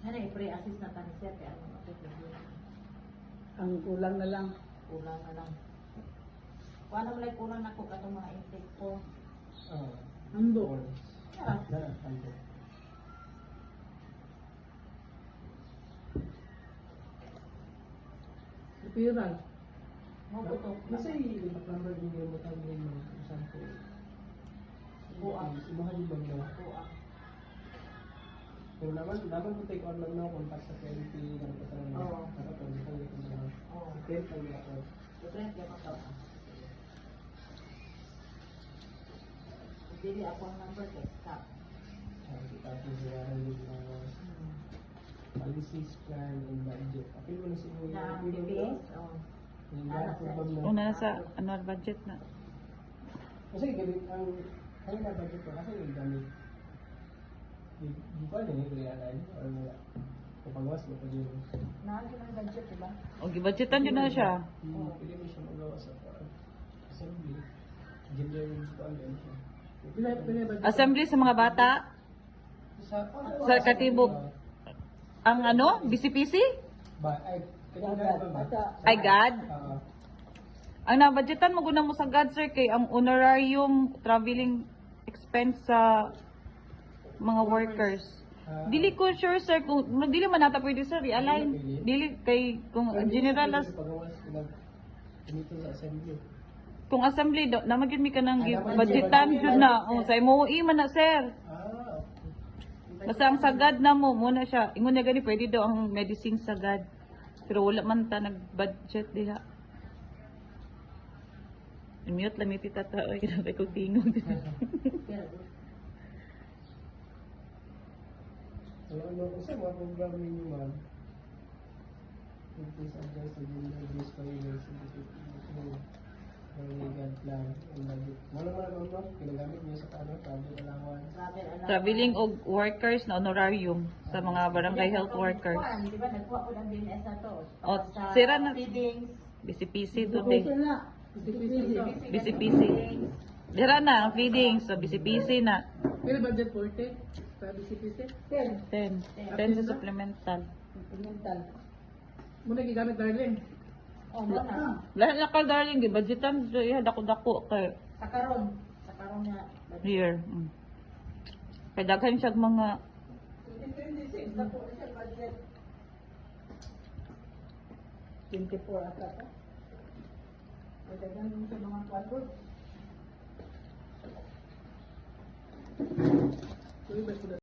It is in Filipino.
Ano eh, pre-assist na tani sir, kaya ano mapipigil. Ang kulang na lang. Kulang na lang. Kung ano malay kulang na ko katong mga intake ko. Handok. Ah, Piral. mabutok. Kasi number din yung butang din mo sampo. Buang. Ibahan yung bang na. Buang. Kung naman ko take on lang na contact sa PNP ng kasama mo. Oo. Kapag butang dito na. Oo. Print ang ako. Different yung ako. Dili ako ang number kay stop. Tapos yung policies, plan, and budget. Apil mo na sa inyo Na yung PBS? Oo. yung program na. Una na sa annual budget na. Kasi gamit ang na budget ko kasi yung gamit. Di ba na yung realize or wala? Kapagwas mo pa yun. Naan ang budget, diba? O gibudgetan yun na siya. Pwede mo siya magawa sa assembly. Gender ko ang ganun siya. Assembly sa mga bata. Sa katibog. Ang ano? BCPC? Ay God. Ang nabudgetan mo guna mo sa God sir kay ang honorarium traveling expense sa mga workers. Dili ko sure sir kung dili man nata pwede sir i-align. Dili kay kung general as Dito sa assembly. kung assembly do na magyud mi kanang budgetan jud na. Oh, sa MOE man na sir. Okay. Basta ang sagad na mo muna siya. Ingon na gani pwede daw ang medicine sagad. Pero wala man ta nag-budget diha. I-mute lang ni tita ta oy kinabay ko tingog. Ano kasi mga program ninyo man. It is adjust to gender-based violence ng legal plan and budget. Wala mo ginagamit niyo sa travel allowance. Traveling og workers na honorarium sa mga barangay health workers. Di ba nagkuha ko ng BNS na to? O, Sa sira na. feedings. BCPC today. BCPC. BCPC. Dira na ang feeding so BCPC na. Pero budget 40 sa BCPC? 10. 10 sa supplemental. Supplemental. Muna gigamit darling. Oh, na. Lahat na ka darling di budgetan ya dako-dako kay Sa karon. Sa karon nga. here. Kay daghan siya mga 2026 na po siya budget. 24 ata. Pagdagan mo sa mga kwadro. Tuloy ba